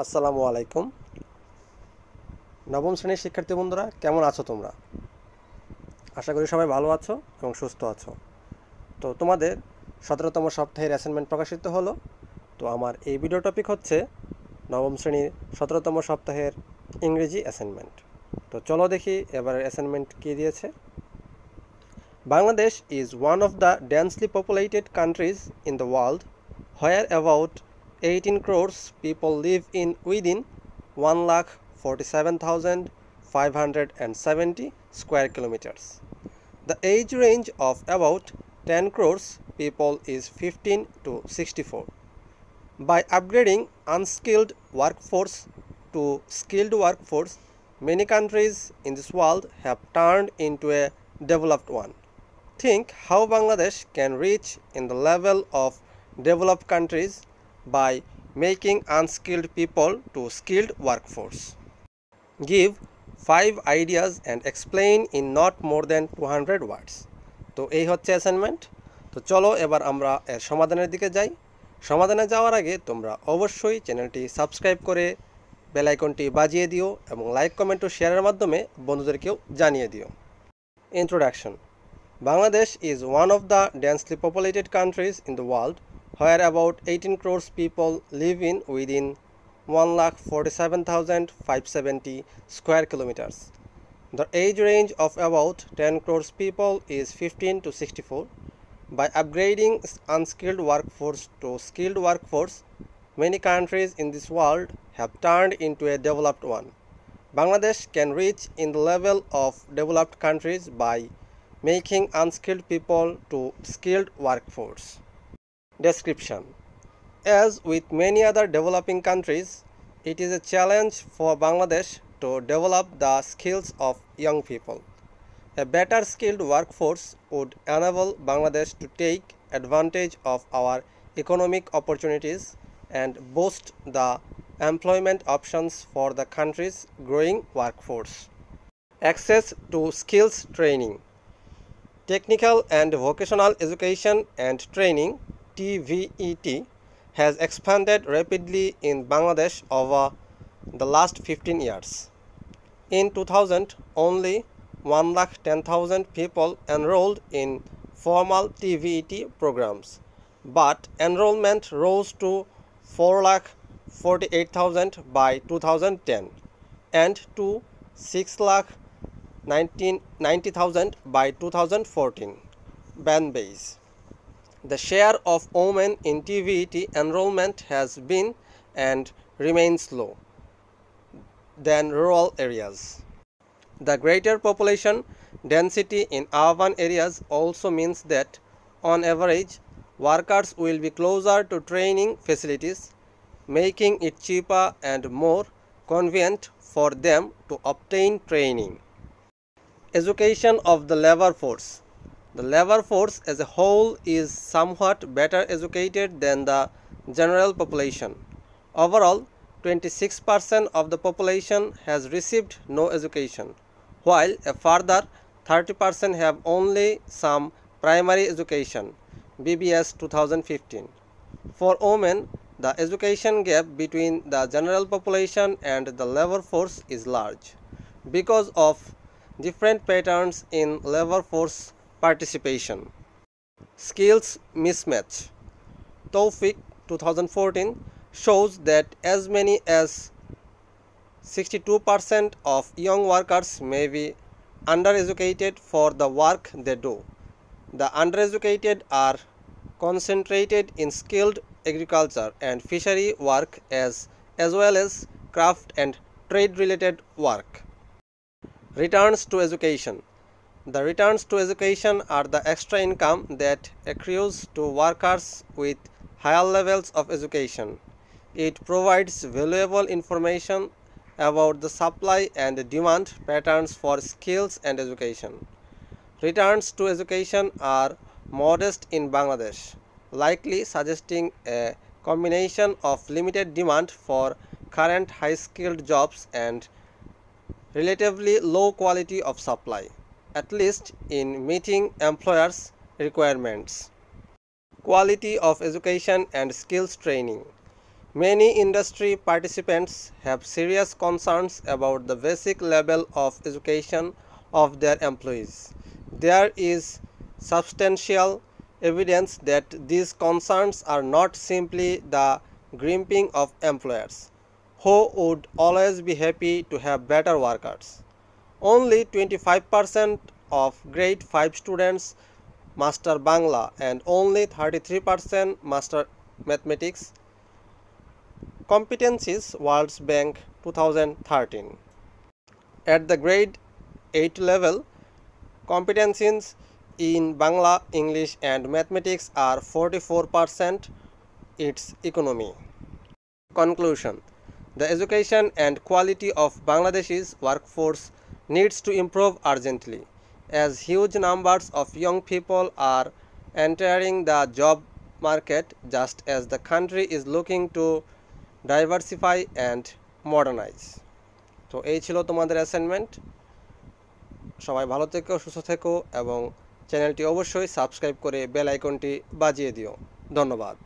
আসসালামু আলাইকুম। নবম শ্রেণীর শিক্ষার্থী বন্ধুরা, কেমন আছো তোমরা? আশা করি সবাই ভালো আছো এবং সুস্থ আছো। তো তোমাদের 17তম সপ্তাহের অ্যাসাইনমেন্ট প্রকাশিত হলো। তো আমার এই ভিডিও টপিক হচ্ছে নবম শ্রেণীর 17তম সপ্তাহের ইংরেজি অ্যাসাইনমেন্ট। তো চলো দেখি এবারের অ্যাসাইনমেন্ট কী দিয়েছে। Bangladesh is one of the densely populated countries in the world, where about 18 crores people live in within 1,47,570 square kilometers. The age range of about 10 crores people is 15 to 64. By upgrading unskilled workforce to skilled workforce, many countries in this world have turned into a developed one. Think how Bangladesh can reach in the level of developed countries by making unskilled people to skilled workforce. Give 5 ideas and explain in not more than 200 words. তো এই হচ্ছে assignment. তো চলো এবার আমরা এর সমাধানের দিকে যাই। সমাধানে যাওয়ার আগে তোমরা অবশ্যই চ্যানেলটি সাবস্ক্রাইব করে বেল আইকনটি বাজিয়ে দিও এবং লাইক কমেন্ট ও শেয়ারের মাধ্যমে বন্ধুদেরকেও জানিয়ে দিও। Introduction. Bangladesh is one of the densely populated countries in the world, where about 18 crores people live in within 1,47,570 square kilometers. The age range of about 10 crores people is 15 to 64. By upgrading unskilled workforce to skilled workforce, many countries in this world have turned into a developed one. Bangladesh can reach in the level of developed countries by making unskilled people to skilled workforce. Description. As with many other developing countries, it is a challenge for Bangladesh to develop the skills of young people. A better skilled workforce would enable Bangladesh to take advantage of our economic opportunities and boost the employment options for the country's growing workforce. Access to skills training. Technical and Vocational Education and Training (TVET) has expanded rapidly in Bangladesh over the last 15 years. In 2000, only 110,000 people enrolled in formal TVET programs, but enrollment rose to 4,48,000 by 2010 and to 6,90,000 by 2014. Ban base. The share of women in TVET enrollment has been and remains low than rural areas. The greater population density in urban areas also means that, on average, workers will be closer to training facilities, making it cheaper and more convenient for them to obtain training. Education of the labor force. The labor force as a whole is somewhat better educated than the general population. Overall, 26% of the population has received no education, while a further 30% have only some primary education. BBS 2015. For women, the education gap between the general population and the labor force is large because of different patterns in labor force participation. Skills mismatch. Tawfiq 2014 shows that as many as 62% of young workers may be undereducated for the work they do. The undereducated are concentrated in skilled agriculture and fishery work as well as craft and trade related work. Returns to education. The returns to education are the extra income that accrues to workers with higher levels of education. It provides valuable information about the supply and demand patterns for skills and education. Returns to education are modest in Bangladesh, likely suggesting a combination of limited demand for current high-skilled jobs and relatively low quality of supply, at least in meeting employers' requirements. Quality of education and skills training. Many industry participants have serious concerns about the basic level of education of their employees. There is substantial evidence that these concerns are not simply the grieving of employers, who would always be happy to have better workers. Only 25% of grade 5 students master Bangla and only 33% master mathematics. Competencies World Bank 2013. At the grade 8 level, competencies in Bangla, English and mathematics are 44% its economy. Conclusion: the education and quality of Bangladesh's workforce needs to improve urgently, as huge numbers of young people are entering the job market just as the country is looking to diversify and modernize. তো এই ছিল তোমাদের assignment. সবাই ভালো থেকো, সুস্থ থেকো এবং চ্যানেলটি অবশ্যই সাবস্ক্রাইব করে বেল আইকনটি বাজিয়ে দিও। ধন্যবাদ।